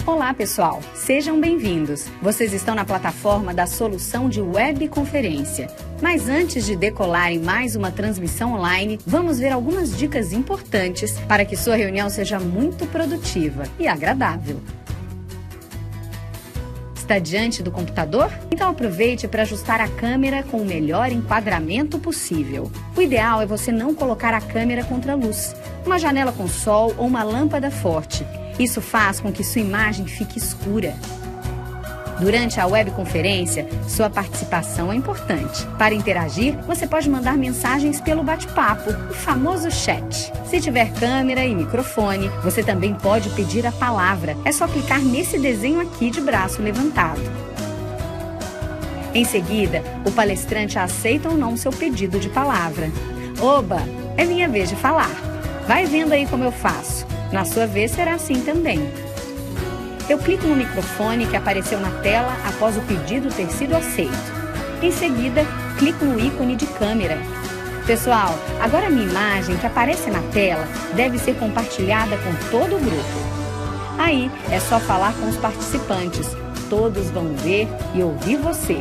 Olá, pessoal! Sejam bem-vindos! Vocês estão na plataforma da Solução de Webconferência. Mas antes de decolar em mais uma transmissão online, vamos ver algumas dicas importantes para que sua reunião seja muito produtiva e agradável. Está diante do computador? Então aproveite para ajustar a câmera com o melhor enquadramento possível. O ideal é você não colocar a câmera contra a luz, uma janela com sol ou uma lâmpada forte. Isso faz com que sua imagem fique escura. Durante a webconferência, sua participação é importante. Para interagir, você pode mandar mensagens pelo bate-papo, o famoso chat. Se tiver câmera e microfone, você também pode pedir a palavra. É só clicar nesse desenho aqui de braço levantado. Em seguida, o palestrante aceita ou não seu pedido de palavra. Oba, é minha vez de falar. Vai vendo aí como eu faço. Na sua vez será assim também. Eu clico no microfone que apareceu na tela após o pedido ter sido aceito. Em seguida, clico no ícone de câmera. Pessoal, agora a minha imagem que aparece na tela deve ser compartilhada com todo o grupo. Aí é só falar com os participantes. Todos vão ver e ouvir você.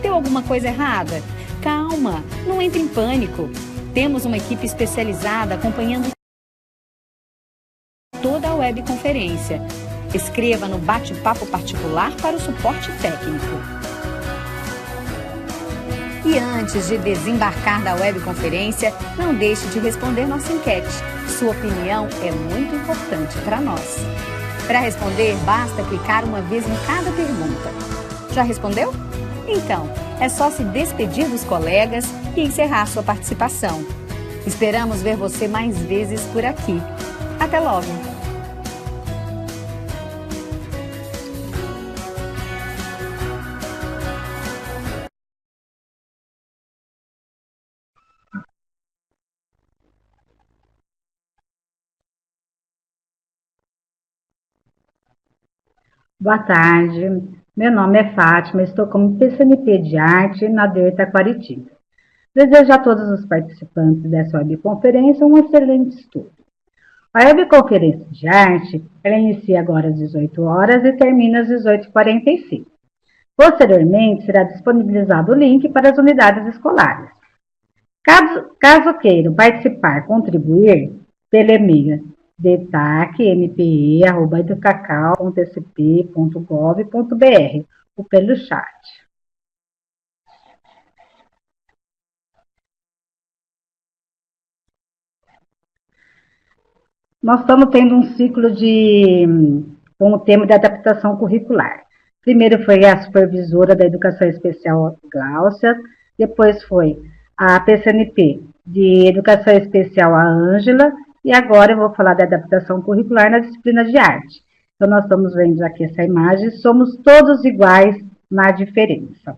Deu alguma coisa errada? Calma, não entre em pânico. Temos uma equipe especializada acompanhando toda a webconferência. Escreva no bate-papo particular para o suporte técnico. E antes de desembarcar da webconferência, não deixe de responder nossa enquete. Sua opinião é muito importante para nós. Para responder, basta clicar uma vez em cada pergunta. Já respondeu? Então, é só se despedir dos colegas e encerrar sua participação. Esperamos ver você mais vezes por aqui. Até logo! Boa tarde, meu nome é Fátima, estou como PCNP de Arte na DER Taquaritinga. Desejo a todos os participantes dessa webconferência um excelente estudo. A webconferência de arte, ela inicia agora às 18 horas e termina às 18h45. Posteriormente, será disponibilizado o link para as unidades escolares. Caso queiram participar, contribuir, pelo e-mail detac.npe@educacal.sp.gov.br ou pelo chat. Nós estamos tendo um ciclo com o tema de adaptação curricular. Primeiro foi a supervisora da Educação Especial, Gláucia, depois foi a PCNP de Educação Especial, a Ângela, e agora eu vou falar da adaptação curricular na disciplina de arte. Então, nós estamos vendo aqui essa imagem, somos todos iguais na diferença.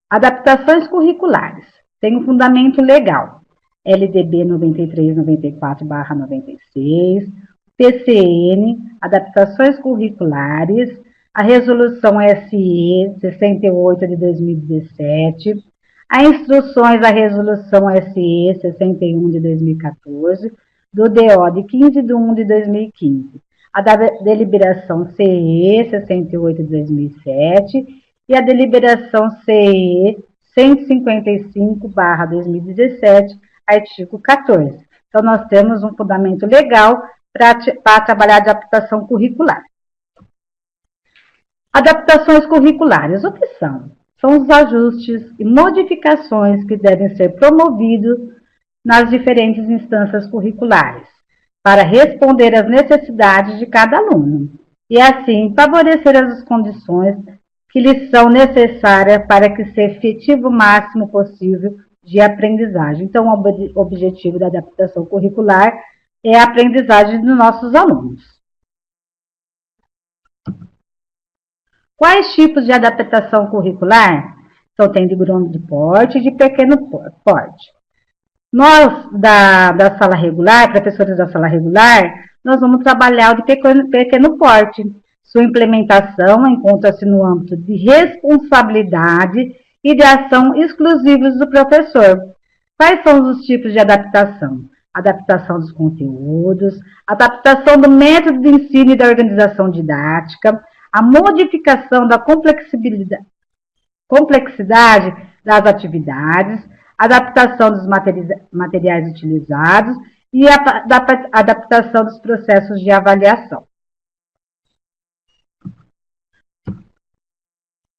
Adaptações curriculares. Tem um fundamento legal. LDB 9394/96, PCN, adaptações curriculares, a resolução SE 68 de 2017, as instruções da resolução SE 61 de 2014, do DO de 15 de 1 de 2015, a da deliberação CE 68 de 2007 e a deliberação CE 155/2017, artigo 14. Então, nós temos um fundamento legal para trabalhar a adaptação curricular. Adaptações curriculares, o que são? São os ajustes e modificações que devem ser promovidos nas diferentes instâncias curriculares, para responder às necessidades de cada aluno, e assim favorecer as condições que lhes são necessárias para que se efetive o máximo possível de aprendizagem. Então, o objetivo da adaptação curricular é a aprendizagem dos nossos alunos. Quais tipos de adaptação curricular? Então, tem de grande porte e de pequeno porte. Nós, da sala regular, professores da sala regular, nós vamos trabalhar o de pequeno porte. Sua implementação encontra-se no âmbito de responsabilidade e de ação exclusivos do professor. Quais são os tipos de adaptação? adaptação dos conteúdos, adaptação do método de ensino e da organização didática, a modificação da complexidade das atividades, adaptação dos materiais utilizados e a adaptação dos processos de avaliação.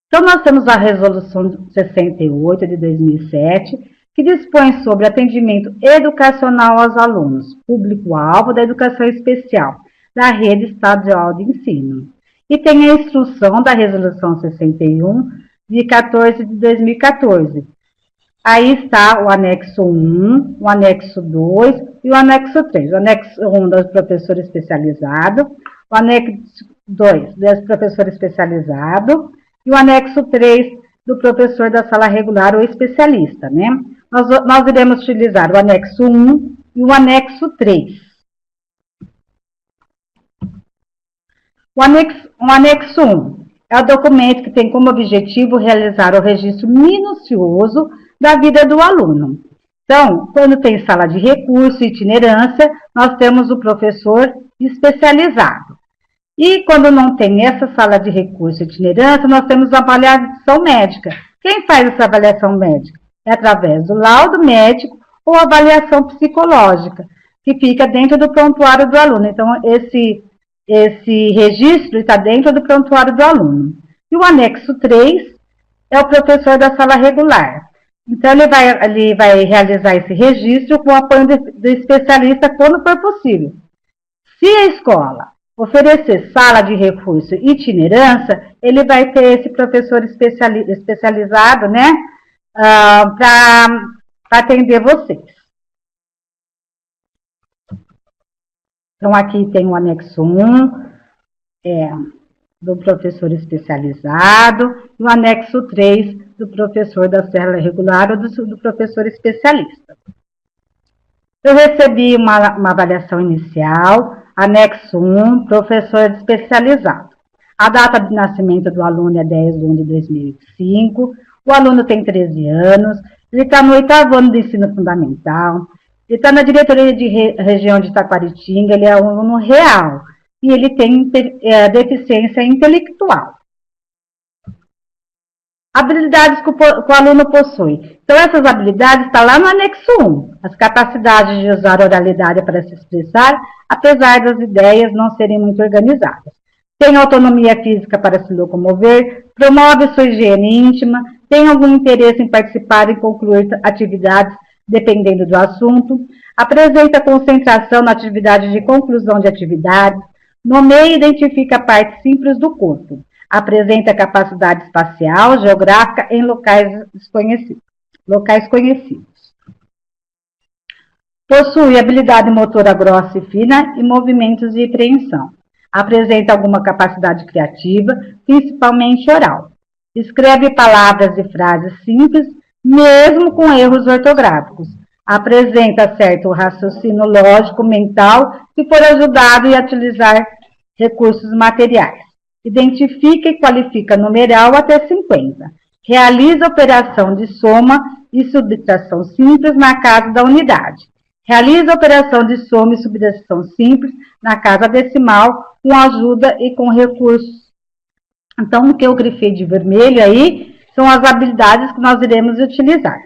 Então, nós temos a Resolução 68 de 2007, que dispõe sobre atendimento educacional aos alunos, público-alvo da educação especial, da rede estadual de ensino. E tem a instrução da Resolução 61, de 14 de 2014. Aí está o anexo 1, o anexo 2 e o anexo 3. O anexo 1 do professor especializado, o anexo 2 do professor especializado e o anexo 3 do professor da sala regular ou especialista, né? Nós iremos utilizar o anexo 1 e o anexo 3. O anexo 1 é o documento que tem como objetivo realizar o registro minucioso da vida do aluno. Então, quando tem sala de recurso e itinerância, nós temos o professor especializado. E quando não tem essa sala de recurso e itinerância, nós temos a avaliação médica. Quem faz essa avaliação médica? É através do laudo médico ou avaliação psicológica, que fica dentro do prontuário do aluno. Então, esse registro está dentro do prontuário do aluno. E o anexo 3 é o professor da sala regular. Então, ele vai realizar esse registro com o apoio do especialista quando for possível. Se a escola oferecer sala de recurso e itinerância, ele vai ter esse professor especializado, né, para atender vocês. Então, aqui tem o anexo 1, do professor especializado, e o anexo 3 do professor da sala regular ou do professor especialista. Eu recebi uma avaliação inicial, anexo 1, professor especializado. A data de nascimento do aluno é 10 de 1 de 2005, o aluno tem 13 anos, ele está no 8º ano do ensino fundamental, ele está na diretoria de região de Taquaritinga, ele é um aluno real e ele tem deficiência intelectual. Habilidades que o aluno possui. Então, essas habilidades estão lá no anexo 1. As capacidades de usar a oralidade para se expressar, apesar das ideias não serem muito organizadas. Tem autonomia física para se locomover, promove sua higiene íntima, tem algum interesse em participar e concluir atividades dependendo do assunto, apresenta concentração na atividade de conclusão de atividades, nomeia e identifica partes simples do corpo, apresenta capacidade espacial, geográfica em locais conhecidos. Possui habilidade motora grossa e fina e movimentos de apreensão. Apresenta alguma capacidade criativa, principalmente oral. Escreve palavras e frases simples, mesmo com erros ortográficos. Apresenta certo raciocínio lógico mental se for ajudado a utilizar recursos materiais. Identifica e qualifica numeral até 50. Realiza operação de soma e subtração simples na casa da unidade. Realiza operação de soma e subtração simples na casa decimal com ajuda e com recursos. Então, o que eu grifei de vermelho aí são as habilidades que nós iremos utilizar.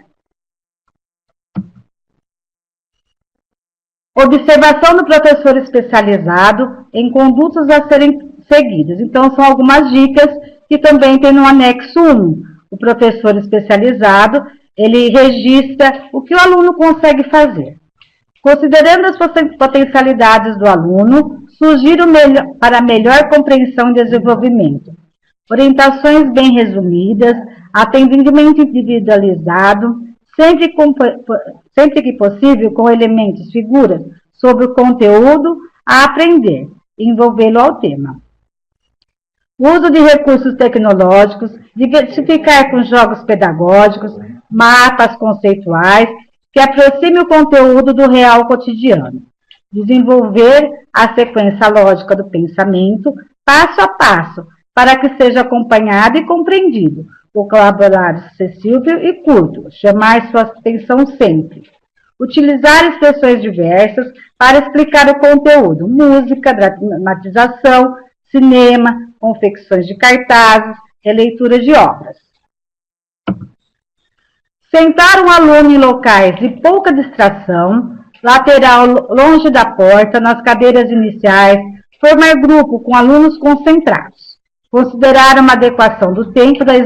Observação do professor especializado em condutas a serem seguidas. Então, são algumas dicas que também tem no anexo 1. O professor especializado, ele registra o que o aluno consegue fazer. Considerando as potencialidades do aluno, sugiro para melhor compreensão e desenvolvimento. Orientações bem resumidas, atendimento individualizado, sempre que possível, com elementos, figuras, sobre o conteúdo a aprender, envolvê-lo ao tema. O uso de recursos tecnológicos, diversificar com jogos pedagógicos, mapas conceituais, que aproxime o conteúdo do real cotidiano. Desenvolver a sequência lógica do pensamento, passo a passo, para que seja acompanhado e compreendido. Vocabulário acessível e curto, chamar sua atenção sempre. Utilizar expressões diversas para explicar o conteúdo, música, dramatização, cinema, confecções de cartazes, releitura de obras. Sentar um aluno em locais de pouca distração, lateral longe da porta, nas cadeiras iniciais, formar grupo com alunos concentrados. Considerar uma adequação do tempo da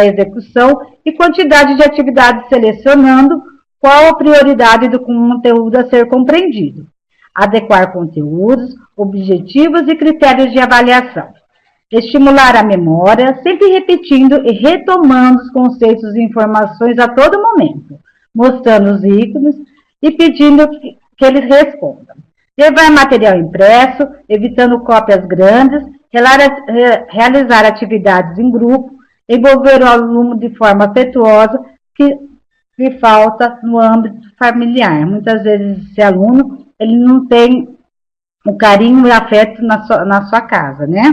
execução e quantidade de atividades, selecionando qual a prioridade do conteúdo a ser compreendido. Adequar conteúdos, objetivos e critérios de avaliação. Estimular a memória, sempre repetindo e retomando os conceitos e informações a todo momento, mostrando os ícones e pedindo que eles respondam. Levar material impresso, evitando cópias grandes, realizar atividades em grupo, envolver o aluno de forma afetuosa, que falta no âmbito familiar. Muitas vezes esse aluno ele não tem o carinho e afeto na sua casa, né?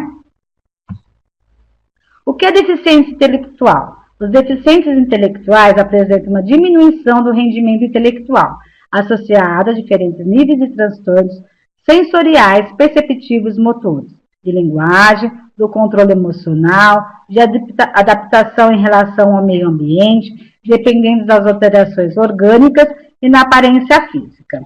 O que é deficiência intelectual? Os deficientes intelectuais apresentam uma diminuição do rendimento intelectual, associada a diferentes níveis de transtornos sensoriais, perceptivos, motores, de linguagem, do controle emocional, de adaptação em relação ao meio ambiente, dependendo das alterações orgânicas e na aparência física.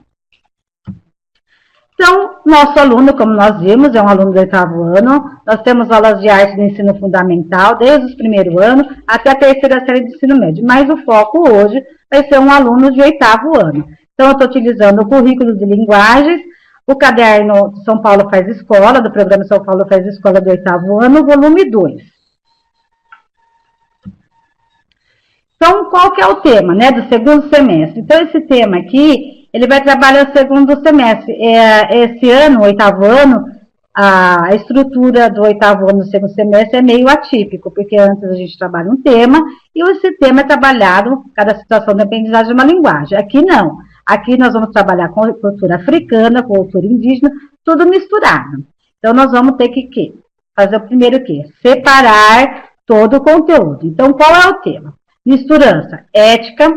Então, nosso aluno, como nós vimos, é um aluno do 8º ano. Nós temos aulas de arte no ensino fundamental, desde os primeiros anos até a 3ª série de ensino médio. Mas o foco hoje vai ser um aluno de 8º ano. Então, eu estou utilizando o currículo de linguagens, o caderno São Paulo Faz Escola, do programa São Paulo Faz Escola do 8º ano, volume 2. Então, qual que é o tema, né, do segundo semestre? Então, esse tema aqui, ele vai trabalhar o segundo semestre. Esse ano, o 8º ano, a estrutura do 8º ano, segundo semestre, é meio atípico, porque antes a gente trabalha um tema, e esse tema é trabalhado, cada situação de aprendizagem de uma linguagem. Aqui não. Aqui nós vamos trabalhar com cultura africana, com cultura indígena, tudo misturado. Então, nós vamos ter que fazer o primeiro o quê? Separar todo o conteúdo. Então, qual é o tema? Misturança ética,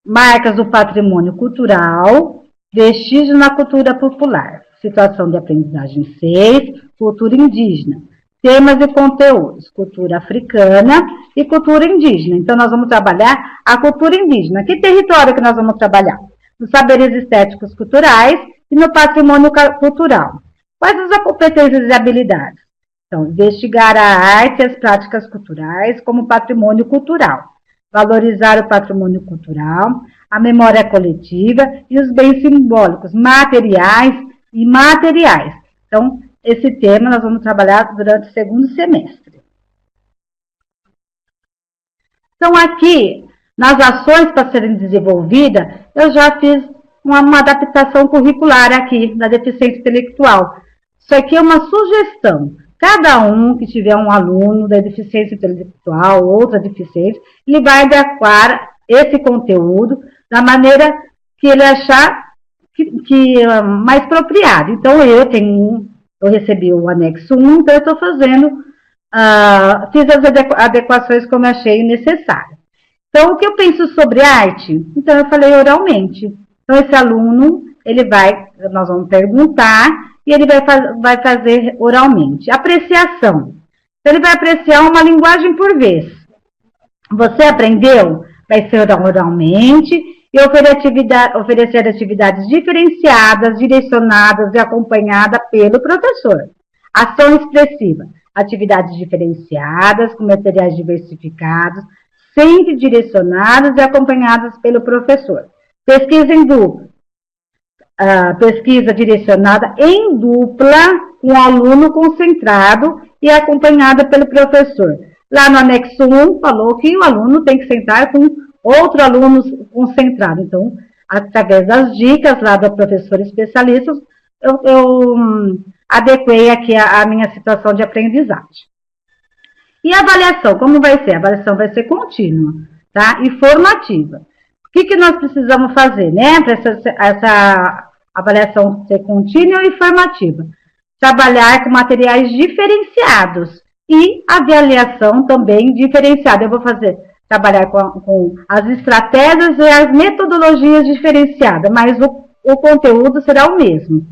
marcas do patrimônio cultural, vestígios na cultura popular, situação de aprendizagem 6, cultura indígena, temas e conteúdos, cultura africana e cultura indígena. Então, nós vamos trabalhar a cultura indígena. Que território que nós vamos trabalhar? Nos saberes estéticos culturais e no patrimônio cultural. Quais as competências e habilidades? Então, investigar a arte e as práticas culturais como patrimônio cultural. Valorizar o patrimônio cultural, a memória coletiva e os bens simbólicos, materiais e imateriais. Então, esse tema nós vamos trabalhar durante o segundo semestre. Então, aqui, nas ações para serem desenvolvidas, eu já fiz uma adaptação curricular aqui, da deficiência intelectual. Isso aqui é uma sugestão. Cada um que tiver um aluno da deficiência intelectual, outra deficiência, ele vai adequar esse conteúdo da maneira que ele achar mais apropriado. Então, eu recebi o anexo 1, então eu estou fazendo, fiz as adequações como eu achei necessário. Então, o que eu penso sobre arte? Então, eu falei oralmente. Então, esse aluno, nós vamos perguntar, e ele vai fazer oralmente. Apreciação. Então, ele vai apreciar uma linguagem por vez. Você aprendeu? Vai ser oralmente e oferecer atividades diferenciadas, direcionadas e acompanhadas pelo professor. Ação expressiva. Atividades diferenciadas, com materiais diversificados, sempre direcionadas e acompanhadas pelo professor. Pesquisa em dupla. Pesquisa direcionada em dupla, com o aluno concentrado e acompanhada pelo professor. Lá no anexo 1, falou que o aluno tem que sentar com outro aluno concentrado. Então, através das dicas lá do professor especialista, eu adequei aqui a minha situação de aprendizagem. E a avaliação, como vai ser? A avaliação vai ser contínua, tá? E formativa. O que nós precisamos fazer, né? Para essa avaliação ser contínua e formativa. Trabalhar com materiais diferenciados e avaliação também diferenciada. Eu vou trabalhar com as estratégias e as metodologias diferenciadas, mas o conteúdo será o mesmo.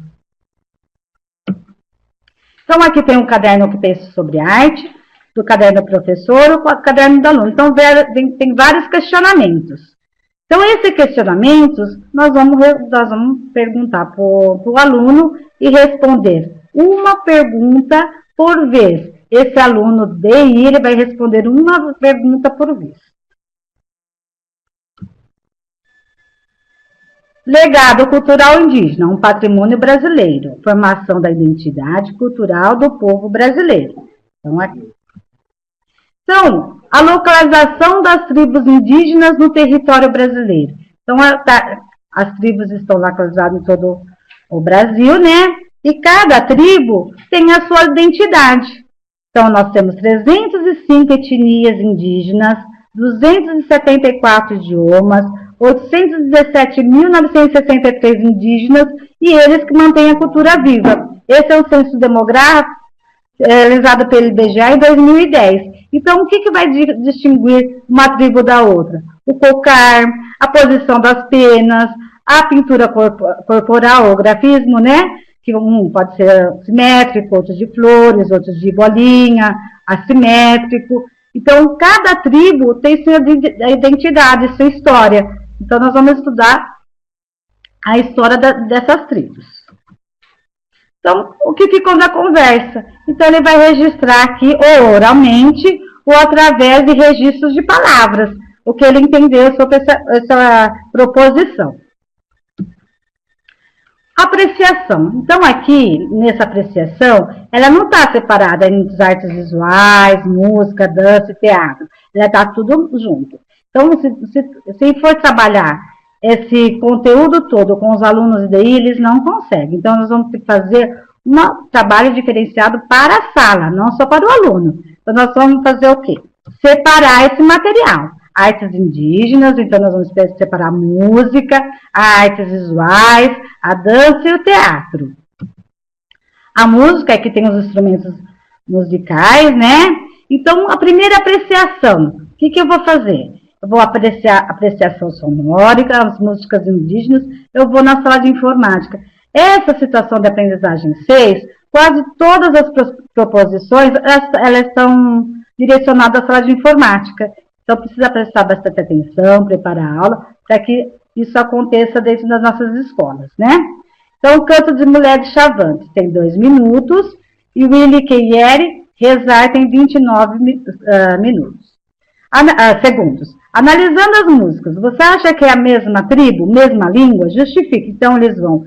Então, aqui tem um caderno que pensa sobre arte, do caderno do professor, o caderno do aluno. Então, tem vários questionamentos. Então, esses questionamentos, nós vamos perguntar para o aluno e responder uma pergunta por vez. Esse aluno DI, ele vai responder uma pergunta por vez. Legado cultural indígena, um patrimônio brasileiro. Formação da identidade cultural do povo brasileiro. Então, aqui. Então, a localização das tribos indígenas no território brasileiro. Então, as tribos estão localizadas em todo o Brasil, né? E cada tribo tem a sua identidade. Então, nós temos 305 etnias indígenas, 274 idiomas, 817.963 indígenas e eles que mantêm a cultura viva. Esse é o censo demográfico realizado pelo IBGE em 2010. Então, o que vai distinguir uma tribo da outra? O cocar, a posição das penas, a pintura corporal, o grafismo, né? Que um pode ser simétrico, outros de flores, outros de bolinha, assimétrico. Então, cada tribo tem sua identidade, sua história. Então, nós vamos estudar a história dessas tribos. Então, o que ficou da conversa? Então, ele vai registrar aqui, ou oralmente, ou através de registros de palavras, o que ele entendeu sobre essa proposição. Apreciação. Então, aqui, nessa apreciação, ela não está separada entre artes visuais, música, dança e teatro. Ela está tudo junto. Então, se for trabalhar esse conteúdo todo com os alunos daí, eles não conseguem. Então, nós vamos ter que fazer um trabalho diferenciado para a sala, não só para o aluno. Então, nós vamos fazer o quê? Separar esse material. Artes indígenas, então nós vamos separar a música, as artes visuais, a dança e o teatro. A música é que tem os instrumentos musicais, né? Então, a primeira apreciação, o que eu vou fazer? Eu vou apreciar a apreciação sonórica, as músicas indígenas, eu vou na sala de informática. Essa situação de aprendizagem 6, quase todas as proposições, elas estão direcionadas à sala de informática. Então, precisa prestar bastante atenção, preparar a aula, para que isso aconteça dentro das nossas escolas, né? Então, o Canto de Mulher de Chavantes tem 2 minutos, e o Willy Queiere, Rezar, tem 29 segundos. Analisando as músicas, você acha que é a mesma tribo, mesma língua? Justifique. Então, eles vão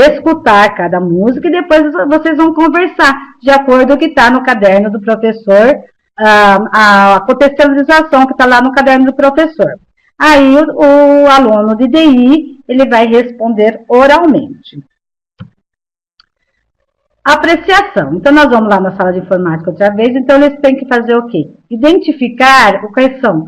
escutar cada música e depois vocês vão conversar, de acordo com o que está no caderno do professor, a contextualização que está lá no caderno do professor. Aí o aluno de DI, ele vai responder oralmente. Apreciação. Então, nós vamos lá na sala de informática outra vez, então eles têm que fazer o quê? Identificar quais são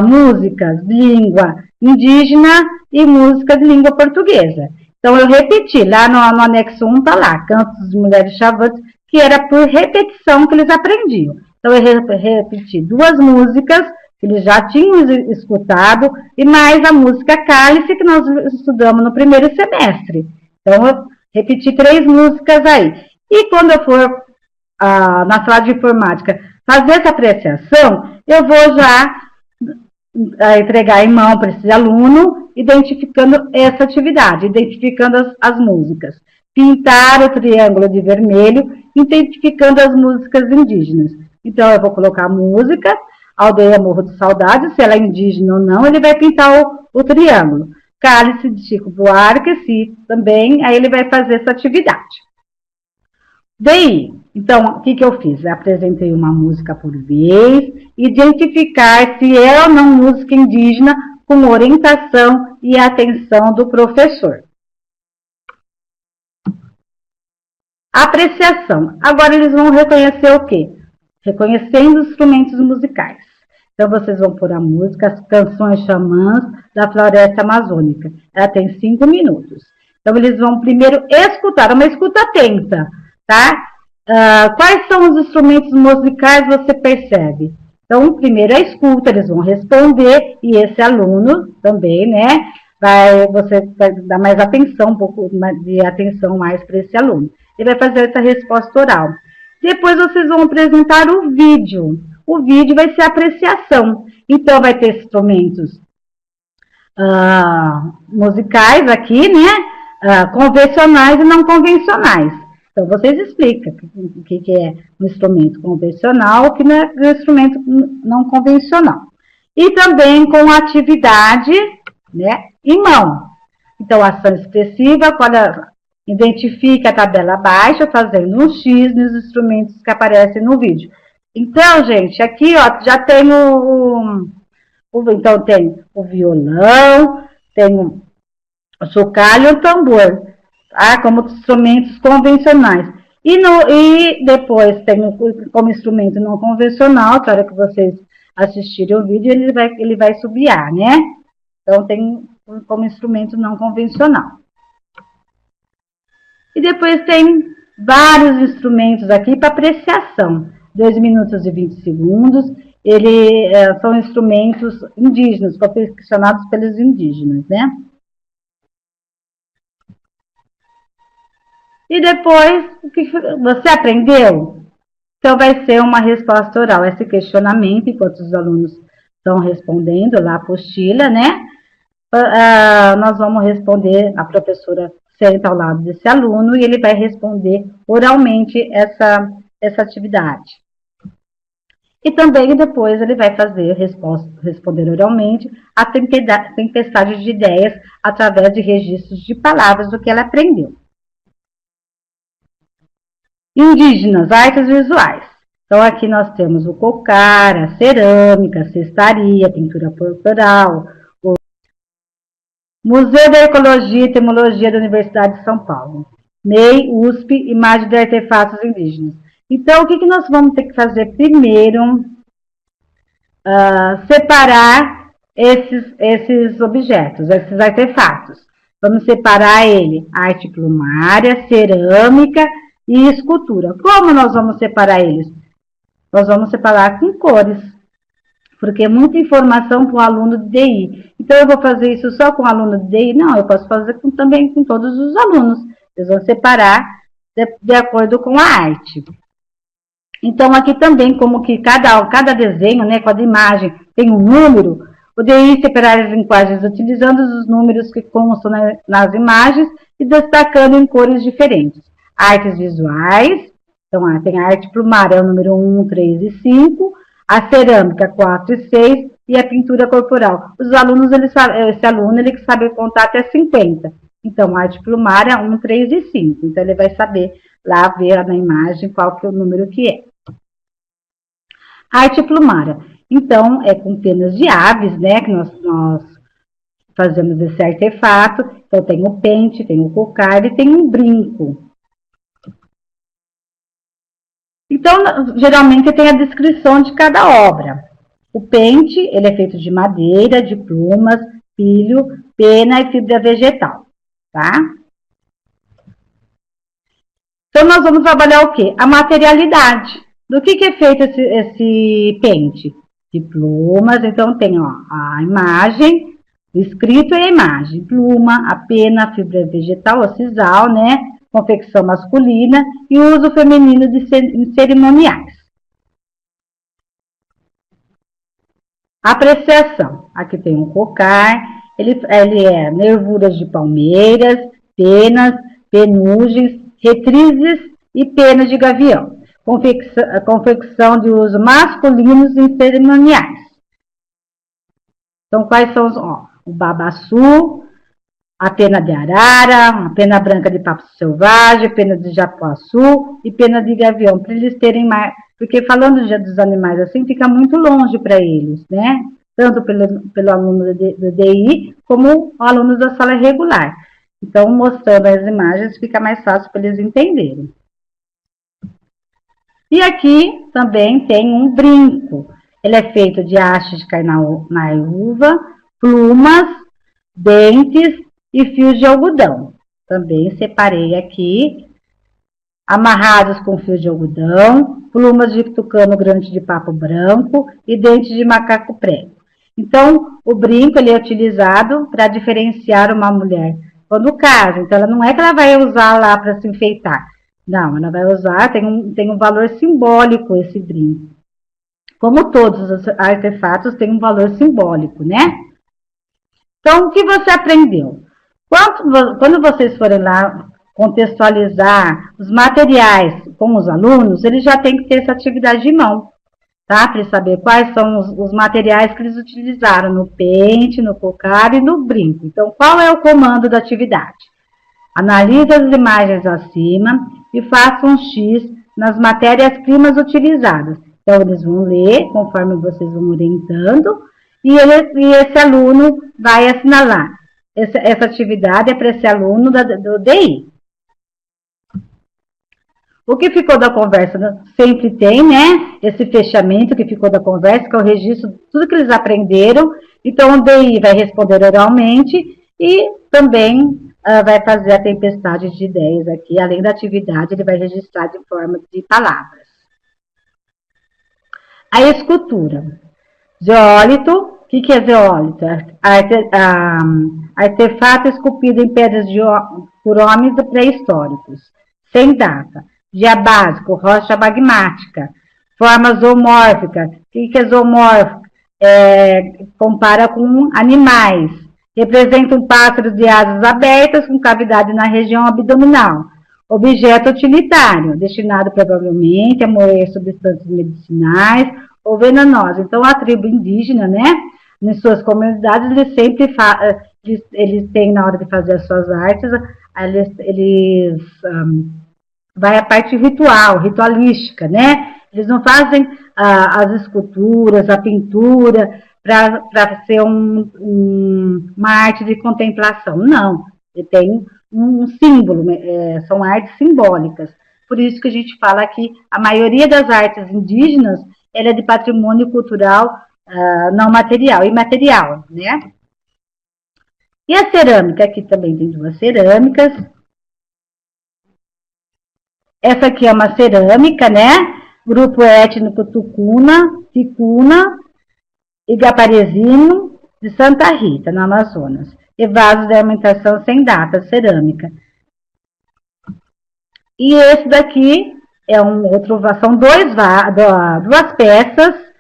músicas de língua indígena e música de língua portuguesa. Então, eu repeti, lá no anexo 1 está lá, Cantos de Mulheres Chavantes, que era por repetição que eles aprendiam. Então, eu repeti 2 músicas que eles já tinham escutado, e mais a música Cálice, que nós estudamos no primeiro semestre. Então, eu repeti 3 músicas aí. E quando eu for na sala de informática fazer essa apreciação, eu vou já entregar em mão para esse aluno, identificando essa atividade, identificando as músicas. Pintar o triângulo de vermelho, identificando as músicas indígenas. Então, eu vou colocar a música, Aldeia Morro de Saudade, se ela é indígena ou não, ele vai pintar o triângulo. Cálice de Chico Buarque, se também, aí ele vai fazer essa atividade. Daí, então, o que eu fiz? Eu apresentei uma música por vez, identificar se é ou não música indígena, com orientação e atenção do professor. Apreciação. Agora eles vão reconhecer o quê? Reconhecendo os instrumentos musicais. Então, vocês vão pôr a música, as canções xamãs da floresta amazônica. Ela tem 5 minutos. Então, eles vão primeiro escutar, uma escuta atenta, tá? Quais são os instrumentos musicais você percebe? Então, primeiro a escuta, eles vão responder, e esse aluno também, né, você vai dar mais atenção, um pouco de atenção mais para esse aluno. Ele vai fazer essa resposta oral. Depois vocês vão apresentar o vídeo. O vídeo vai ser apreciação. Então, vai ter instrumentos musicais aqui, né, convencionais e não convencionais. Então, vocês explicam o que é um instrumento convencional e o que é um instrumento não convencional. E também com atividade, né, em mão. Então, ação expressiva, quando identifica a tabela abaixo, fazendo um X nos instrumentos que aparecem no vídeo. Então, gente, aqui ó, já tem então tem o violão, tem o chocalho e o tambor, tá? Como instrumentos convencionais. E depois tem como instrumento não convencional, na hora que vocês assistirem o vídeo, ele vai subiar, né? Então, tem como instrumento não convencional. E depois tem vários instrumentos aqui para apreciação. 2 minutos e 20 segundos. São instrumentos indígenas, confeccionados pelos indígenas, né? E depois, o que você aprendeu? Então, vai ser uma resposta oral, esse questionamento, enquanto os alunos estão respondendo lá a apostila, né? Nós vamos responder, a professora senta ao lado desse aluno e ele vai responder oralmente essa atividade. E também depois ele vai responder oralmente a tempestade de ideias através de registros de palavras do que ela aprendeu. Indígenas, artes visuais. Então, aqui nós temos o cocar, a cerâmica, a cestaria, a pintura corporal, o Museu da Ecologia e Entomologia da Universidade de São Paulo, MEI, USP, Imagem de Artefatos Indígenas. Então, o que nós vamos ter que fazer primeiro? Separar esses objetos, esses artefatos. Vamos separar ele, arte plumária, cerâmica e escultura. Como nós vamos separar eles? Nós vamos separar com cores, porque é muita informação para o aluno de DI. Então, eu vou fazer isso só com o aluno de DI? Não, eu posso fazer também com todos os alunos. Eles vão separar de acordo com a arte. Então, aqui também, como que cada desenho, né, cada imagem tem um número, o DI separar as linguagens utilizando os números que constam nas imagens e destacando em cores diferentes. Artes visuais, então tem a arte plumária, é o número 1, 3 e 5, a cerâmica 4 e 6 e a pintura corporal. Os alunos, esse aluno, ele sabe contar até 50. Então, arte plumária 1, 3 e 5. Então, ele vai saber lá ver na imagem qual que é o número que é. Arte plumária. Então, é com penas de aves, né, que nós fazemos esse artefato. Então, tem o pente, tem o cocar e tem um brinco. Então, geralmente, tem a descrição de cada obra. O pente, ele é feito de madeira, de plumas, pilho, pena e fibra vegetal, tá? Então, nós vamos trabalhar o quê? A materialidade. Do que é feito esse pente? De plumas, então tem ó, a imagem, o escrito e a imagem. Pluma, a pena, a fibra vegetal, o sisal, né? Confecção masculina e uso feminino de cerimoniais. Apreciação. Aqui tem um cocar, ele é nervuras de palmeiras, penas, penugens, retrizes e penas de gavião. Confecção de uso masculinos em cerimoniais. Então, quais são os... Ó, o babaçu, a pena de arara, a pena branca de papo selvagem, pena de japuaçu e pena de gavião, para eles terem mais... Porque falando já dos animais assim, fica muito longe para eles, né? Tanto pelo aluno do DI, como o aluno da sala regular. Então, mostrando as imagens, fica mais fácil para eles entenderem. E aqui também tem um brinco. Ele é feito de hastes de carnaúva, plumas, dentes e fios de algodão. Também separei aqui amarrados com fio de algodão, plumas de tucano grande de papo branco e dentes de macaco prego. Então, o brinco ele é utilizado para diferenciar uma mulher quando casa. Então, ela não é que ela vai usar lá para se enfeitar. Não, ela vai usar, tem um valor simbólico esse brinco. Como todos os artefatos têm um valor simbólico, né? Então, o que você aprendeu? Quando vocês forem lá contextualizar os materiais com os alunos, eles já têm que ter essa atividade de mão, tá? Para saber quais são os materiais que eles utilizaram no pente, no cocado e no brinco. Então, qual é o comando da atividade? Analise as imagens acima e faça um X nas matérias-primas utilizadas. Então, eles vão ler, conforme vocês vão orientando, e esse aluno vai assinalar. Essa atividade é para esse aluno do DI. O que ficou da conversa sempre tem, né? Esse fechamento que ficou da conversa, que é o registro de tudo que eles aprenderam. Então, o DI vai responder oralmente e também vai fazer a tempestade de ideias aqui. Além da atividade, ele vai registrar de forma de palavras. A escultura. Zeólito. O que é zeólito? Artefato esculpido em pedras por homens pré-históricos. Sem data. Diabásico, rocha magmática. Forma zoomórfica. O que é zoomórfica? Compara com animais. Representa um pássaro de asas abertas com cavidade na região abdominal. Objeto utilitário, destinado provavelmente a moer substâncias medicinais ou venenosas. Então, a tribo indígena, né, em suas comunidades, eles sempre eles têm, na hora de fazer as suas artes, vai a parte ritualística, né? Eles não fazem as esculturas, a pintura, para ser uma arte de contemplação. Não, ele tem um símbolo, são artes simbólicas. Por isso que a gente fala que a maioria das artes indígenas ela é de patrimônio cultural não material, imaterial, né? E a cerâmica, aqui também tem duas cerâmicas. Essa aqui é uma cerâmica, né? Grupo étnico Tucuna, Ticuna, Igaparesino, de Santa Rita, no Amazonas. E vasos de alimentação sem data, cerâmica. E esse daqui é são duas peças.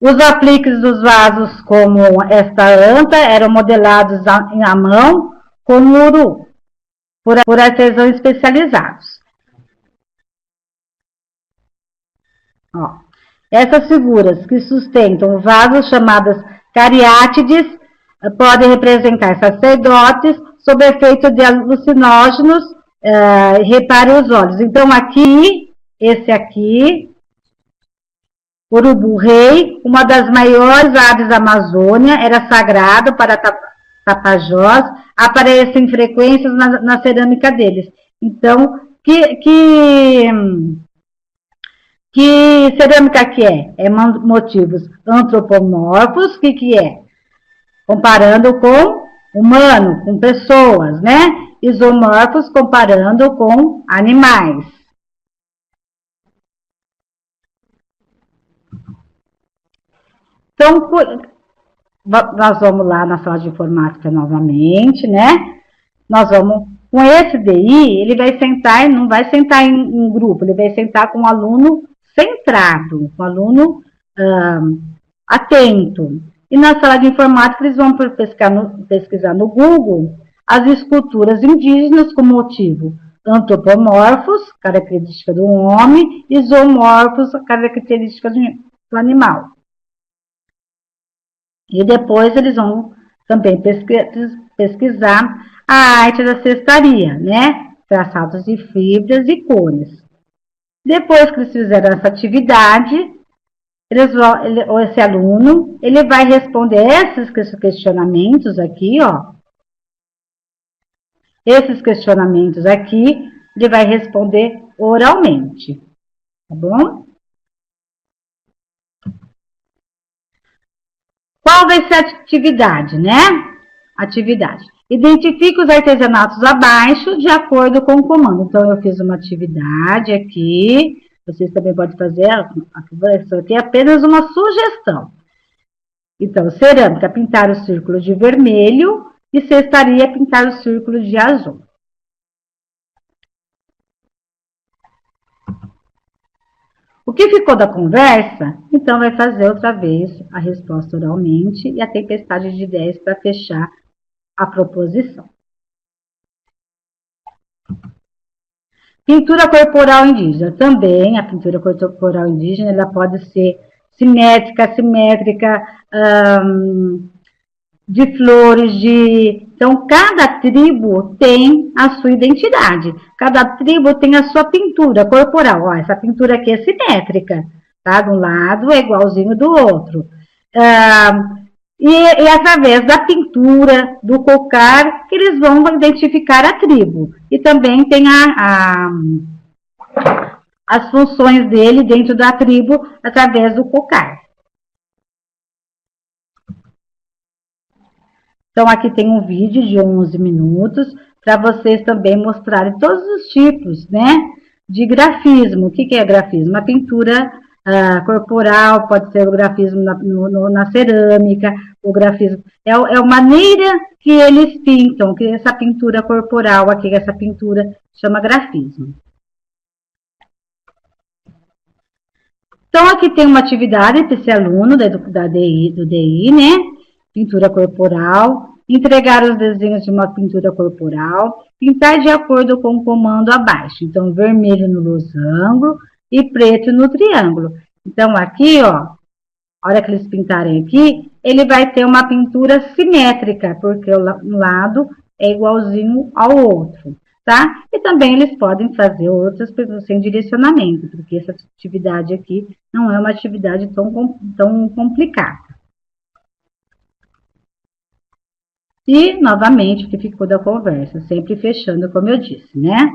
Os apliques dos vasos, como esta anta, eram modelados à mão com uru, por artesãos especializados. Ó, essas figuras que sustentam vasos chamadas cariátides podem representar sacerdotes sob efeito de alucinógenos, repare os olhos. Então, aqui, esse aqui, urubu-rei, uma das maiores aves da Amazônia, era sagrado para Tapajós, aparece em frequências na cerâmica deles. Então, que cerâmica que é? É motivos antropomorfos, que é? Comparando com humano, com pessoas, né? Isomorfos, comparando com animais. Então, nós vamos lá na sala de informática novamente, né? Nós vamos, com esse DI, ele vai sentar, não vai sentar em grupo, ele vai sentar com o aluno centrado, com o aluno atento. E na sala de informática, eles vão pesquisar no Google as esculturas indígenas com motivo antropomorfos, característica do homem, e zoomorfos, característica do animal. E depois eles vão também pesquisar a arte da cestaria, né? Traçados de fibras e cores. Depois que eles fizeram essa atividade, esse aluno, ele vai responder esses questionamentos aqui, ó. Esses questionamentos aqui, ele vai responder oralmente, tá bom? Qual vai ser a atividade, né? Atividade. Identifique os artesanatos abaixo de acordo com o comando. Então, eu fiz uma atividade aqui. Vocês também podem fazer. Isso aqui é apenas uma sugestão. Então, cerâmica, pintar o círculo de vermelho e cestaria, pintar o círculo de azul. O que ficou da conversa? Então, vai fazer outra vez a resposta oralmente e a tempestade de ideias para fechar a proposição. Pintura corporal indígena. Também, a pintura corporal indígena, ela pode ser simétrica, assimétrica, de flores, Então, cada tribo tem a sua identidade. Cada tribo tem a sua pintura corporal. Ó, essa pintura aqui é simétrica, tá? De um lado é igualzinho do outro. E através da pintura, do cocar, que eles vão identificar a tribo. E também tem as funções dele dentro da tribo através do cocar. Então, aqui tem um vídeo de 11 minutos para vocês também mostrarem todos os tipos, né, de grafismo. O que é grafismo? A pintura corporal, pode ser o grafismo na cerâmica, o grafismo... É a maneira que eles pintam, que essa pintura corporal aqui, essa pintura chama grafismo. Então, aqui tem uma atividade para esse aluno do DI, né? Pintura corporal, entregar os desenhos de uma pintura corporal, pintar de acordo com o comando abaixo. Então, vermelho no losango e preto no triângulo. Então, aqui, ó, a hora que eles pintarem aqui, ele vai ter uma pintura simétrica, porque um lado é igualzinho ao outro, tá? E também eles podem fazer outras coisas sem direcionamento, porque essa atividade aqui não é uma atividade tão complicada. E, novamente, o que ficou da conversa, sempre fechando, como eu disse, né?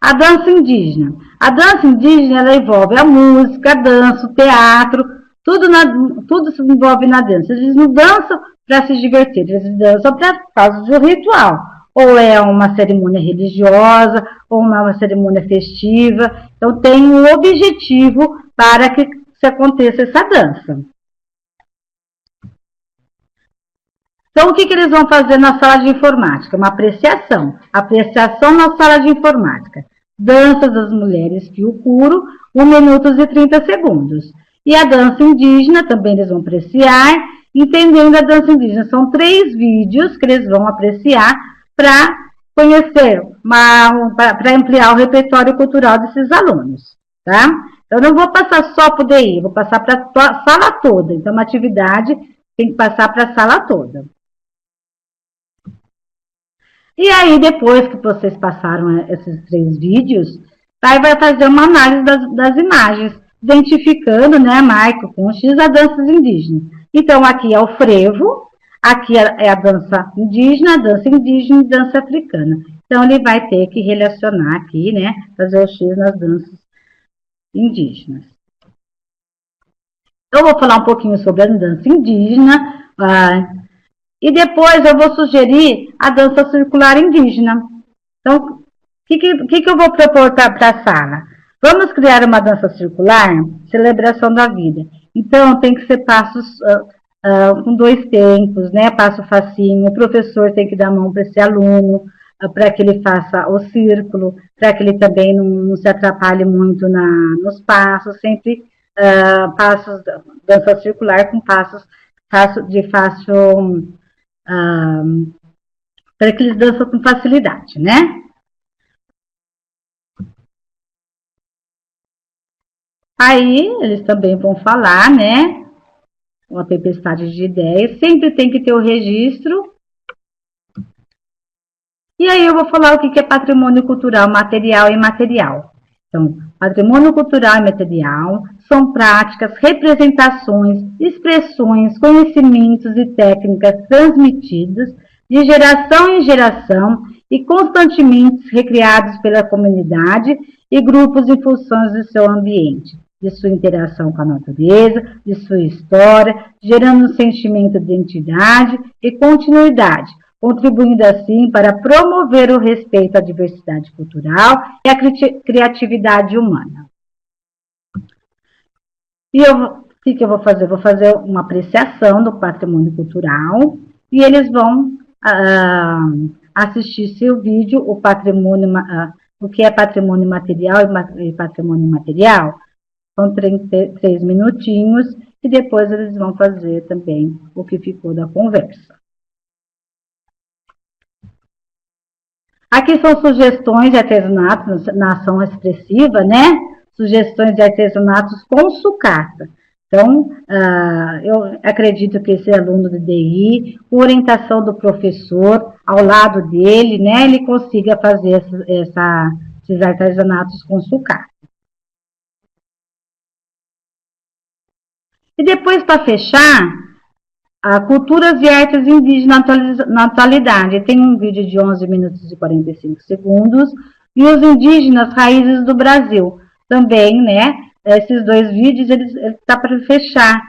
A dança indígena. A dança indígena, ela envolve a música, a dança, o teatro, tudo se envolve na dança. Eles não dançam para se divertir, eles dançam por causa do ritual. Ou é uma cerimônia religiosa, ou uma cerimônia festiva. Então, tem um objetivo para que se aconteça essa dança. Então, o que eles vão fazer na sala de informática? Uma apreciação. Apreciação na sala de informática. Dança das mulheres Fiocuro, 1 minuto e 30 segundos. E a dança indígena, também eles vão apreciar, entendendo a dança indígena. São 3 vídeos que eles vão apreciar para conhecer, para ampliar o repertório cultural desses alunos, tá? Eu não vou passar só para o DI, vou passar para a sala toda. Então, uma atividade tem que passar para a sala toda. E aí, depois que vocês passaram esses 3 vídeos, vai fazer uma análise das imagens, identificando, né, marca com X, a dança indígena. Então, aqui é o frevo, aqui é a dança indígena e dança africana. Então, ele vai ter que relacionar aqui, né, fazer o X nas danças indígenas. Eu vou falar um pouquinho sobre a dança indígena, e depois eu vou sugerir a dança circular indígena. Então, o que eu vou propor para a sala? Vamos criar uma dança circular, celebração da vida. Então, tem que ser passos com 2 tempos, né? Passo facinho. O professor tem que dar a mão para esse aluno, para que ele faça o círculo, para que ele também não se atrapalhe muito nos passos. Sempre passos, dança circular com passos de fácil... para que eles dançam com facilidade, né? Aí, eles também vão falar, né? Uma tempestade de ideias. Sempre tem que ter o registro. E aí, eu vou falar o que é patrimônio cultural material e imaterial. Então, patrimônio cultural e material são práticas, representações, expressões, conhecimentos e técnicas transmitidas de geração em geração e constantemente recriados pela comunidade e grupos em funções do seu ambiente. de sua interação com a natureza, de sua história, gerando um sentimento de identidade e continuidade, contribuindo assim para promover o respeito à diversidade cultural e à criatividade humana. E o que eu vou fazer? Vou fazer uma apreciação do patrimônio cultural e eles vão assistir seu vídeo, o que é patrimônio material e patrimônio imaterial. São 3 minutinhos e depois eles vão fazer também o que ficou da conversa. Aqui são sugestões de artesanatos na ação expressiva, né? Sugestões de artesanatos com sucata. Então, eu acredito que esse aluno do DI, com orientação do professor, ao lado dele, né, ele consiga fazer esses artesanatos com sucata. E depois, para fechar, culturas e artes indígenas na atualidade. Tem um vídeo de 11 minutos e 45 segundos. E os indígenas raízes do Brasil. Também, né? Esses 2 vídeos, tá para fechar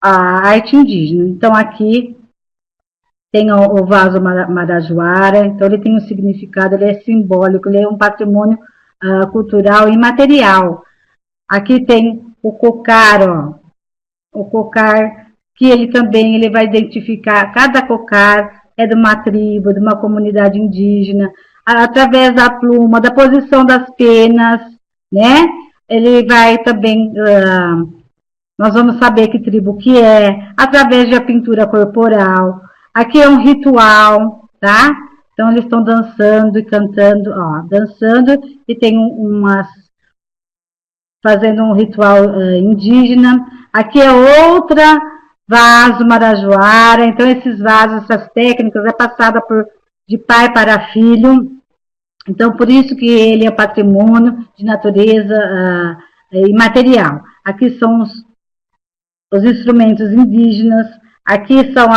a arte indígena. Então, aqui tem o vaso marajoara. Então, ele tem um significado, ele é simbólico, ele é um patrimônio cultural e material. Aqui tem o cocar, ó. O cocar, que ele vai identificar, cada cocar é de uma tribo, de uma comunidade indígena, através da pluma, da posição das penas, né? Ele vai também, nós vamos saber que tribo que é, através da pintura corporal. Aqui é um ritual, tá? Então, eles estão dançando e cantando, ó, dançando, e tem fazendo um ritual indígena. Aqui é outra vaso marajoara. Então, esses vasos, essas técnicas, é passada de pai para filho. Então, por isso que ele é patrimônio de natureza imaterial. Aqui são os instrumentos indígenas. Aqui são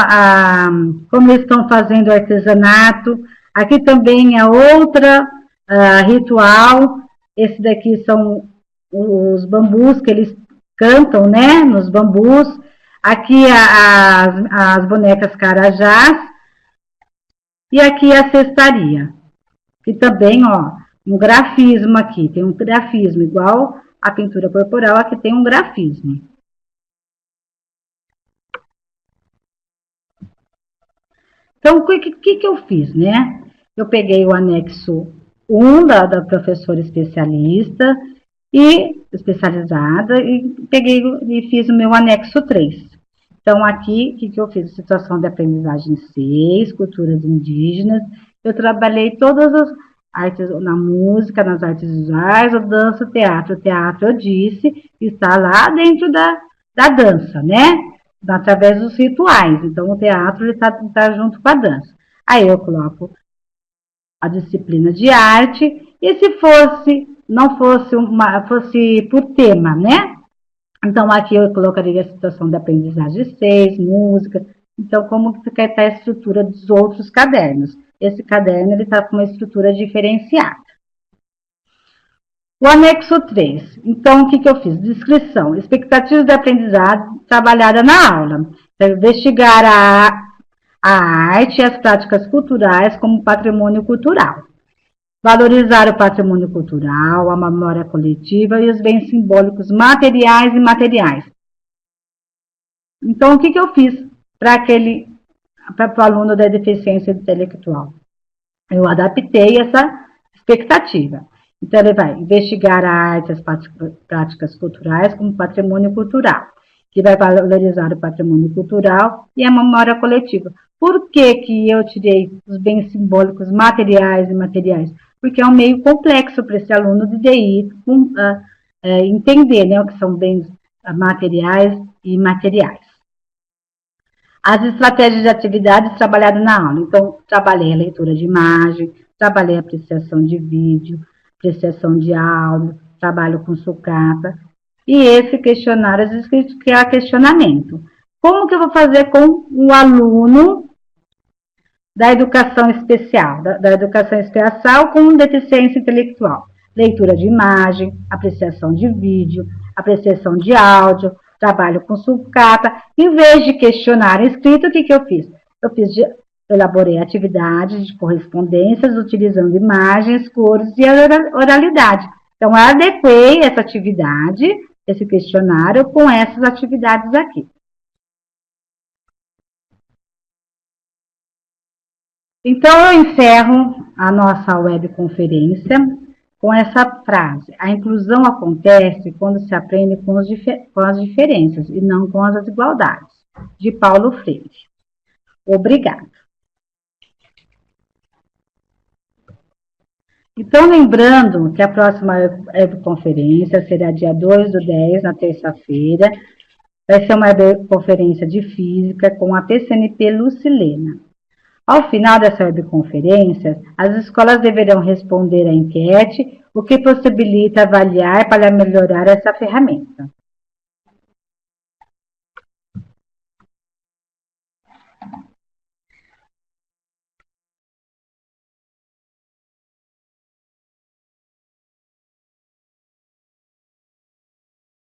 como eles estão fazendo o artesanato. Aqui também é outra ritual. Esse daqui são os bambus que eles cantam, né, nos bambus. Aqui as bonecas carajás. E aqui a cestaria. Que também, ó, um grafismo aqui. Tem um grafismo igual a pintura corporal, aqui tem um grafismo. Então, o que eu fiz, né? Eu peguei o anexo 1 da professora especializada e peguei e fiz o meu anexo 3. Então, aqui, o que eu fiz? Situação de aprendizagem 6, culturas indígenas. Eu trabalhei todas as artes, na música, nas artes visuais, a dança, o teatro. O teatro, eu disse, está lá dentro da dança, né? Através dos rituais. Então, o teatro está junto com a dança. Aí, eu coloco a disciplina de arte, e se fosse por tema, né? Então, aqui eu colocaria a situação da aprendizagem 6, música. Então, como que está a estrutura dos outros cadernos? Esse caderno, ele está com uma estrutura diferenciada. O anexo 3. Então, o que eu fiz? Descrição. Expectativas de aprendizado trabalhada na aula. Então, investigar a arte e as práticas culturais como patrimônio cultural. Valorizar o patrimônio cultural, a memória coletiva e os bens simbólicos materiais e imateriais. Então, o que eu fiz para o aluno da deficiência intelectual? Eu adaptei essa expectativa. Então, ele vai investigar a arte e as práticas culturais como patrimônio cultural, que vai valorizar o patrimônio cultural e a memória coletiva. Por que eu tirei os bens simbólicos materiais e imateriais? Porque é um meio complexo para esse aluno de DI entender, né, o que são bens materiais e imateriais. As estratégias de atividades trabalhadas na aula. Então, trabalhei a leitura de imagem, trabalhei a apreciação de vídeo, apreciação de áudio, trabalho com sucata. E esse questionário que é questionamento. Como que eu vou fazer com o aluno da educação especial, da educação especial com deficiência intelectual? leitura de imagem, apreciação de vídeo, apreciação de áudio, trabalho com sucata. Em vez de questionário escrito, o que eu fiz? Eu elaborei atividades de correspondências utilizando imagens, cores e oralidade. Então, eu adequei essa atividade, esse questionário, com essas atividades aqui. Então, eu encerro a nossa webconferência com essa frase: a inclusão acontece quando se aprende com as diferenças e não com as desigualdades, de Paulo Freire. Obrigada. Então, lembrando que a próxima webconferência será dia 2/10, na terça-feira. Vai ser uma webconferência de física com a TCNP Lucilena. Ao final dessa webconferência, as escolas deverão responder à enquete, o que possibilita avaliar para melhorar essa ferramenta.